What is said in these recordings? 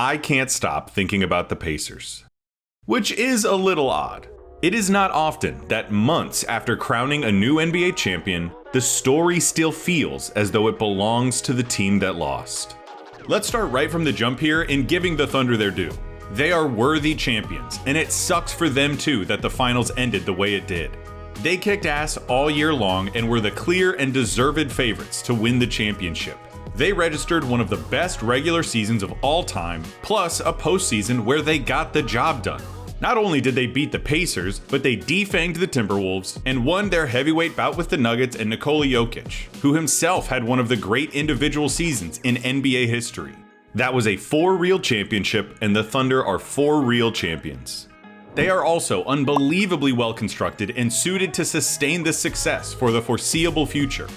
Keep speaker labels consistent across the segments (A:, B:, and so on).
A: I can't stop thinking about the Pacers. Which is a little odd. It is not often that months after crowning a new NBA champion, the story still feels as though it belongs to the team that lost. Let's start right from the jump here in giving the Thunder their due. They are worthy champions, and it sucks for them too that the finals ended the way it did. They kicked ass all year long and were the clear and deserved favorites to win the championship. They registered one of the best regular seasons of all time, plus a postseason where they got the job done. Not only did they beat the Pacers, but they defanged the Timberwolves and won their heavyweight bout with the Nuggets and Nikola Jokic, who himself had one of the great individual seasons in NBA history. That was a for-real championship, and the Thunder are for-real champions. They are also unbelievably well constructed and suited to sustain this success for the foreseeable future.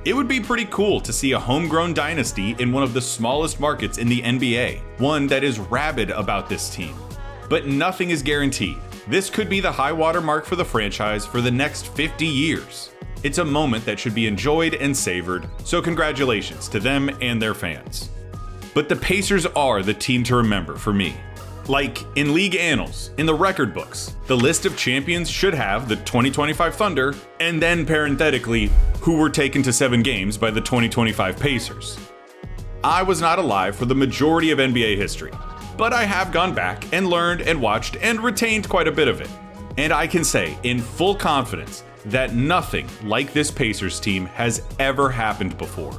A: It would be pretty cool to see a homegrown dynasty in one of the smallest markets in the NBA, one that is rabid about this team. But nothing is guaranteed. This could be the high water mark for the franchise for the next 50 years. It's a moment that should be enjoyed and savored, so congratulations to them and their fans. But the Pacers are the team to remember for me. Like in league annals, in the record books, the list of champions should have the 2025 Thunder, and then parenthetically, who were taken to 7 games by the 2025 Pacers. I was not alive for the majority of NBA history, but I have gone back and learned and watched and retained quite a bit of it. And I can say in full confidence that nothing like this Pacers team has ever happened before.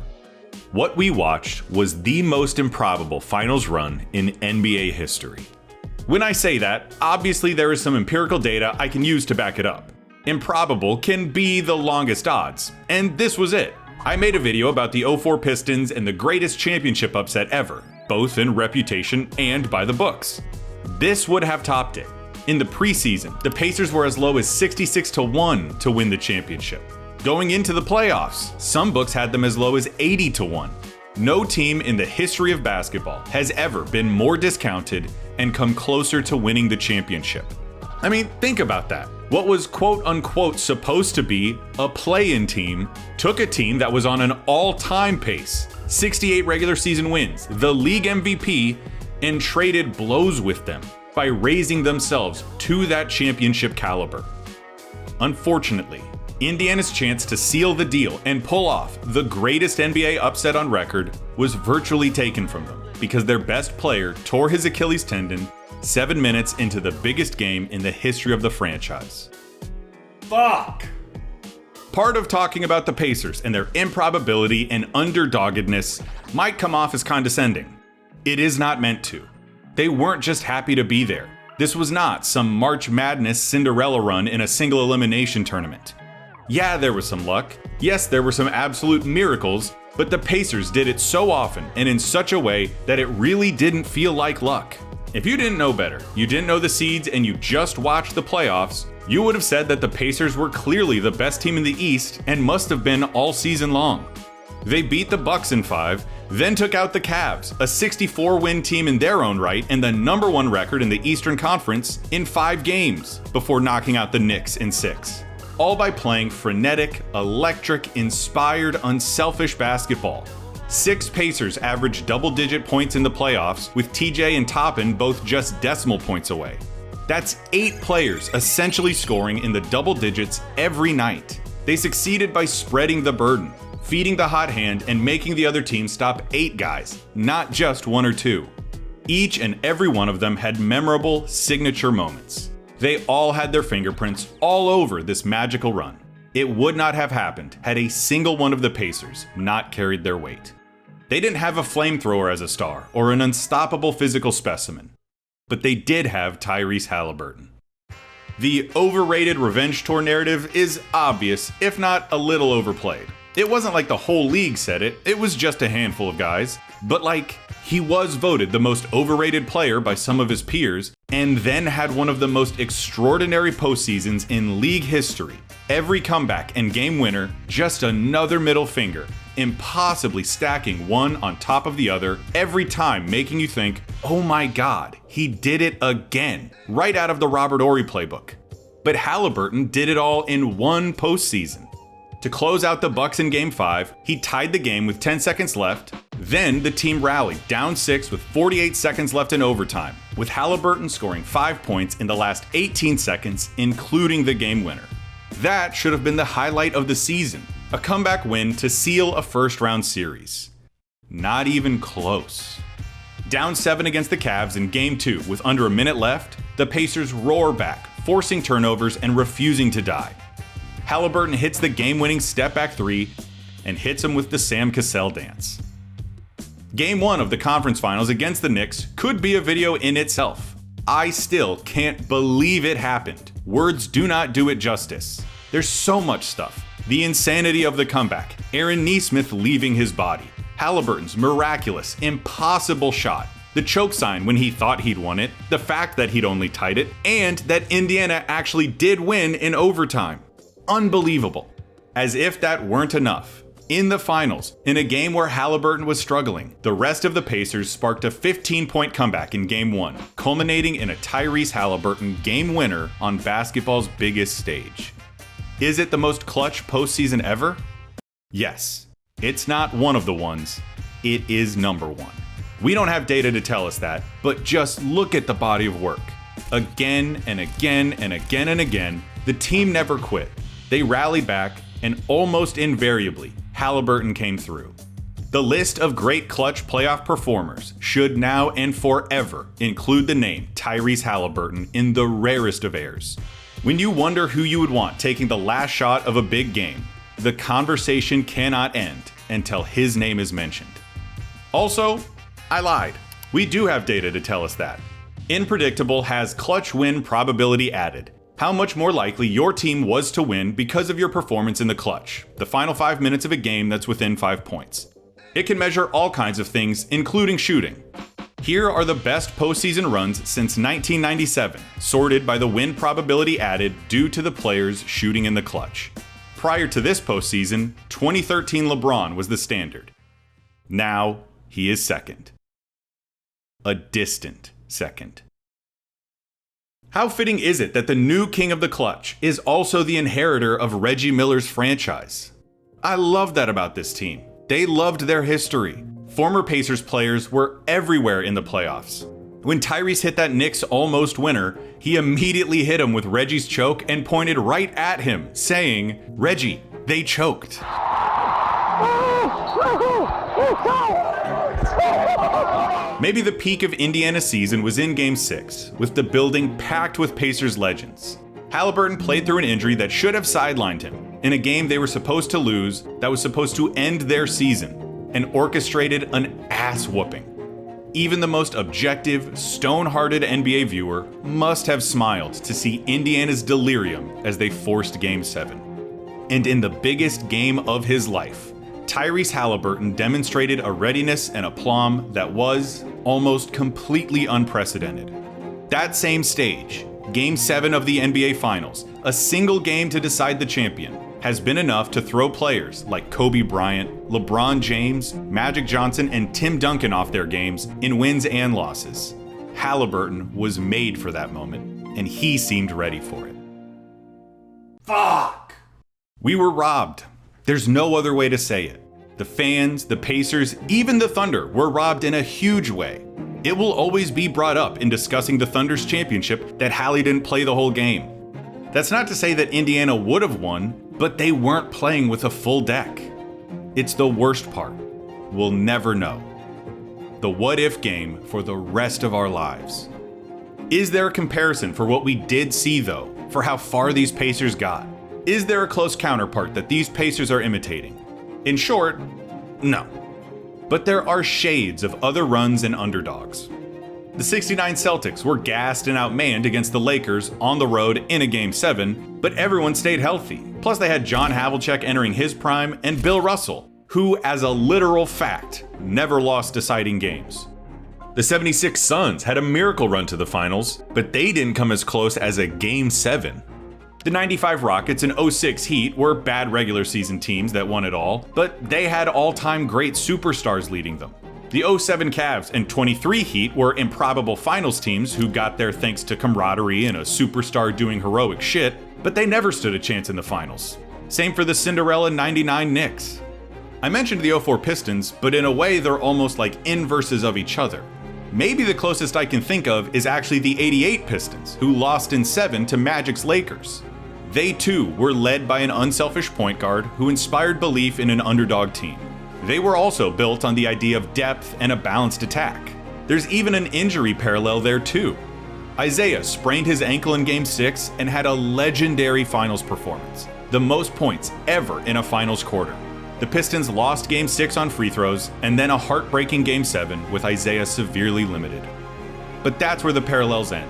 A: What we watched was the most improbable finals run in NBA history. When I say that, obviously there is some empirical data I can use to back it up. Improbable can be the longest odds, and this was it. I made a video about the 04 Pistons and the greatest championship upset ever, both in reputation and by the books. This would have topped it. In the preseason, the Pacers were as low as 66-1 to win the championship. Going into the playoffs, some books had them as low as 80-1. No team in the history of basketball has ever been more discounted and come closer to winning the championship. I mean, think about that. What was quote-unquote supposed to be a play-in team took a team that was on an all-time pace, 68 regular season wins, the league MVP, and traded blows with them by raising themselves to that championship caliber. Unfortunately, Indiana's chance to seal the deal and pull off the greatest NBA upset on record was virtually taken from them because their best player tore his Achilles tendon 7 minutes into the biggest game in the history of the franchise. Fuck! Part of talking about the Pacers and their improbability and underdoggedness might come off as condescending. It is not meant to. They weren't just happy to be there. This was not some March Madness Cinderella run in a single elimination tournament. Yeah, there was some luck. Yes, there were some absolute miracles, but the Pacers did it so often and in such a way that it really didn't feel like luck. If you didn't know better, you didn't know the seeds, and you just watched the playoffs, you would have said that the Pacers were clearly the best team in the East and must have been all season long. They beat the Bucks in 5, then took out the Cavs, a 64-win team in their own right and the number 1 record in the Eastern Conference, in 5 games, before knocking out the Knicks in 6. All by playing frenetic, electric, inspired, unselfish basketball. 6 Pacers averaged double-digit points in the playoffs, with TJ and Toppin both just decimal points away. That's 8 players essentially scoring in the double digits every night. They succeeded by spreading the burden, feeding the hot hand, and making the other team stop 8 guys, not just 1 or 2. Each and every one of them had memorable, signature moments. They all had their fingerprints all over this magical run. It would not have happened had a single one of the Pacers not carried their weight. They didn't have a flamethrower as a star or an unstoppable physical specimen, but they did have Tyrese Halliburton. The overrated revenge tour narrative is obvious, if not a little overplayed. It wasn't like the whole league said it, it was just a handful of guys. But like, he was voted the most overrated player by some of his peers, and then had one of the most extraordinary postseasons in league history. Every comeback and game winner, just another middle finger, impossibly stacking one on top of the other, every time making you think, oh my god, he did it again, right out of the Robert Horry playbook. But Halliburton did it all in one postseason. To close out the Bucks in Game 5, he tied the game with 10 seconds left, Then the team rallied, down 6 with 48 seconds left in overtime, with Haliburton scoring 5 points in the last 18 seconds, including the game winner. That should have been the highlight of the season, a comeback win to seal a first-round series. Not even close. Down 7 against the Cavs in Game 2 with under a minute left, the Pacers roar back, forcing turnovers and refusing to die. Haliburton hits the game-winning step-back 3 and hits him with the Sam Cassell dance. Game 1 of the conference finals against the Knicks could be a video in itself. I still can't believe it happened. Words do not do it justice. There's so much stuff. The insanity of the comeback, Aaron Nesmith leaving his body, Haliburton's miraculous, impossible shot, the choke sign when he thought he'd won it, the fact that he'd only tied it, and that Indiana actually did win in overtime. Unbelievable. As if that weren't enough. In the finals, in a game where Haliburton was struggling, the rest of the Pacers sparked a 15-point comeback in Game 1, culminating in a Tyrese Haliburton game winner on basketball's biggest stage. Is it the most clutch postseason ever? Yes. It's not one of the ones. It is number one. We don't have data to tell us that, but just look at the body of work. Again and again and again and again, the team never quit. They rallied back, and almost invariably, Haliburton came through. The list of great clutch playoff performers should now and forever include the name Tyrese Haliburton in the rarest of airs. When you wonder who you would want taking the last shot of a big game, the conversation cannot end until his name is mentioned. Also, I lied. We do have data to tell us that. Unpredictable has clutch win probability added. How much more likely your team was to win because of your performance in the clutch, the final 5 minutes of a game that's within 5 points. It can measure all kinds of things, including shooting. Here are the best postseason runs since 1997, sorted by the win probability added due to the players shooting in the clutch. Prior to this postseason, 2013 LeBron was the standard. Now, he is second. A distant second. How fitting is it that the new king of the clutch is also the inheritor of Reggie Miller's franchise? I love that about this team. They loved their history. Former Pacers players were everywhere in the playoffs. When Tyrese hit that Knicks almost winner, he immediately hit him with Reggie's choke and pointed right at him, saying, "Reggie, they choked." Maybe the peak of Indiana's season was in Game 6, with the building packed with Pacers legends. Haliburton played through an injury that should have sidelined him, in a game they were supposed to lose that was supposed to end their season, and orchestrated an ass-whooping. Even the most objective, stone-hearted NBA viewer must have smiled to see Indiana's delirium as they forced Game 7. And in the biggest game of his life, Tyrese Haliburton demonstrated a readiness and aplomb that was almost completely unprecedented. That same stage, Game 7 of the NBA Finals, a single game to decide the champion, has been enough to throw players like Kobe Bryant, LeBron James, Magic Johnson, and Tim Duncan off their games in wins and losses. Haliburton was made for that moment, and he seemed ready for it. Fuck! We were robbed. There's no other way to say it. The fans, the Pacers, even the Thunder were robbed in a huge way. It will always be brought up in discussing the Thunder's championship that Hallie didn't play the whole game. That's not to say that Indiana would have won, but they weren't playing with a full deck. It's the worst part. We'll never know. The what-if game for the rest of our lives. Is there a comparison for what we did see, though, for how far these Pacers got? Is there a close counterpart that these Pacers are imitating? In short, no. But there are shades of other runs and underdogs. The '69 Celtics were gassed and outmanned against the Lakers on the road in a Game 7, but everyone stayed healthy. Plus they had John Havlicek entering his prime and Bill Russell, who, as a literal fact, never lost deciding games. The '76 Suns had a miracle run to the finals, but they didn't come as close as a Game 7. The '95 Rockets and '06 Heat were bad regular season teams that won it all, but they had all-time great superstars leading them. The '07 Cavs and '23 Heat were improbable finals teams who got there thanks to camaraderie and a superstar doing heroic shit, but they never stood a chance in the finals. Same for the Cinderella '99 Knicks. I mentioned the 04 Pistons, but in a way they're almost like inverses of each other. Maybe the closest I can think of is actually the 88 Pistons, who lost in 7 to Magic's Lakers. They too were led by an unselfish point guard who inspired belief in an underdog team. They were also built on the idea of depth and a balanced attack. There's even an injury parallel there too. Isaiah sprained his ankle in Game 6 and had a legendary finals performance, the most points ever in a finals quarter. The Pistons lost Game 6 on free throws, and then a heartbreaking Game 7 with Isaiah severely limited. But that's where the parallels end.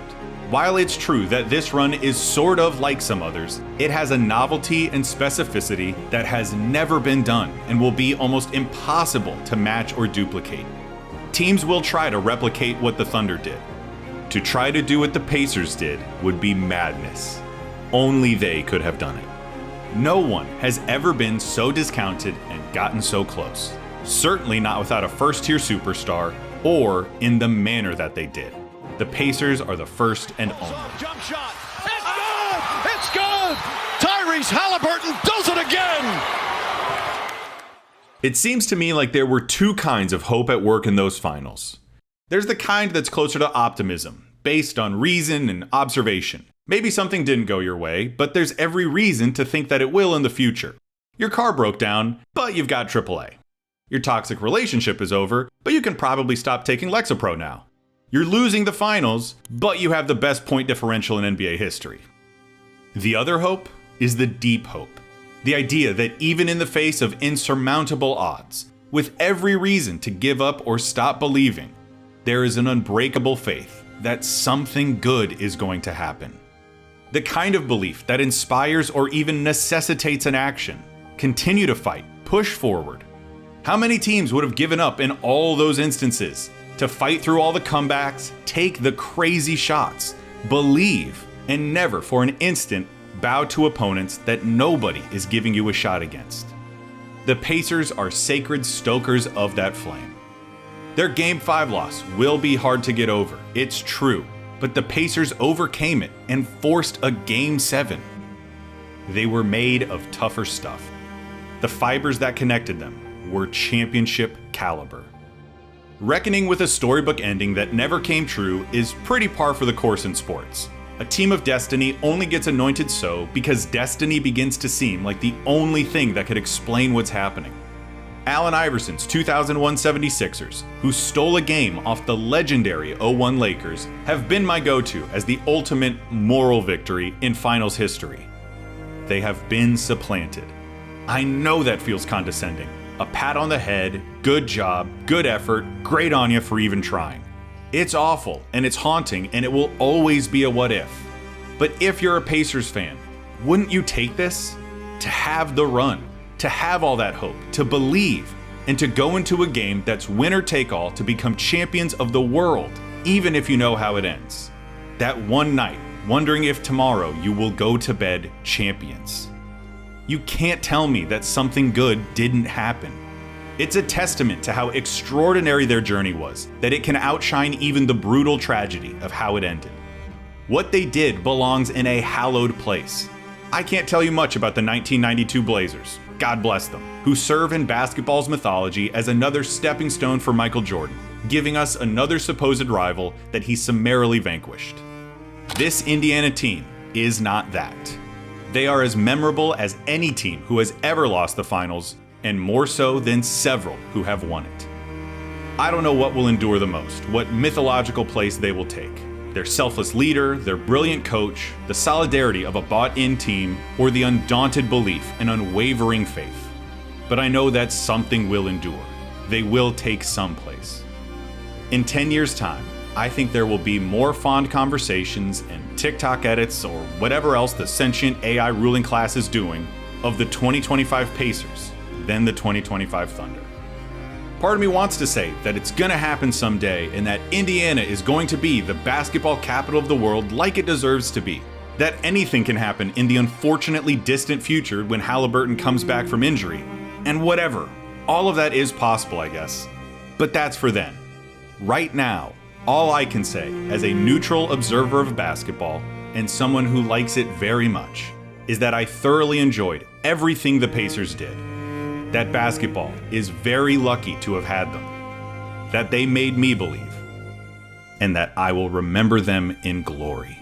A: While it's true that this run is sort of like some others, it has a novelty and specificity that has never been done and will be almost impossible to match or duplicate. Teams will try to replicate what the Thunder did. To try to do what the Pacers did would be madness. Only they could have done it. No one has ever been so discounted and gotten so close. Certainly not without a first-tier superstar or in the manner that they did. The Pacers are the first and only.
B: Jump shot. It's good! It's good! Tyrese Halliburton does it again!
A: It seems to me like there were two kinds of hope at work in those finals. There's the kind that's closer to optimism, based on reason and observation. Maybe something didn't go your way, but there's every reason to think that it will in the future. Your car broke down, but you've got AAA. Your toxic relationship is over, but you can probably stop taking Lexapro now. You're losing the finals, but you have the best point differential in NBA history. The other hope is the deep hope. The idea that even in the face of insurmountable odds, with every reason to give up or stop believing, there is an unbreakable faith that something good is going to happen. The kind of belief that inspires or even necessitates an action. Continue to fight, push forward. How many teams would have given up in all those instances to fight through all the comebacks, take the crazy shots, believe, and never for an instant bow to opponents that nobody is giving you a shot against? The Pacers are sacred stokers of that flame. Their Game 5 loss will be hard to get over, it's true, but the Pacers overcame it and forced a Game 7. They were made of tougher stuff. The fibers that connected them were championship caliber. Reckoning with a storybook ending that never came true is pretty par for the course in sports. A team of destiny only gets anointed so because destiny begins to seem like the only thing that could explain what's happening. Allen Iverson's 2001 76ers, who stole a game off the legendary 01 Lakers, have been my go-to as the ultimate moral victory in finals history. They have been supplanted. I know that feels condescending. A pat on the head, good job, good effort, great on you for even trying. It's awful, and it's haunting, and it will always be a what if. But if you're a Pacers fan, wouldn't you take this? To have the run, to have all that hope, to believe, and to go into a game that's winner take all to become champions of the world, even if you know how it ends. That one night, wondering if tomorrow you will go to bed champions. You can't tell me that something good didn't happen. It's a testament to how extraordinary their journey was, that it can outshine even the brutal tragedy of how it ended. What they did belongs in a hallowed place. I can't tell you much about the 1992 Blazers, God bless them, who serve in basketball's mythology as another stepping stone for Michael Jordan, giving us another supposed rival that he summarily vanquished. This Indiana team is not that. They are as memorable as any team who has ever lost the finals, and more so than several who have won it. I don't know what will endure the most, what mythological place they will take. Their selfless leader, their brilliant coach, the solidarity of a bought-in team, or the undaunted belief and unwavering faith. But I know that something will endure. They will take some place. In 10 years' time, I think there will be more fond conversations and TikTok edits or whatever else the sentient AI ruling class is doing of the 2025 Pacers than the 2025 Thunder. Part of me wants to say that it's gonna happen someday and that Indiana is going to be the basketball capital of the world like it deserves to be. That anything can happen in the unfortunately distant future when Halliburton comes back from injury. And whatever. All of that is possible, I guess. But that's for then. Right now, all I can say as a neutral observer of basketball and someone who likes it very much is that I thoroughly enjoyed everything the Pacers did. that basketball is very lucky to have had them, that they made me believe, and that I will remember them in glory.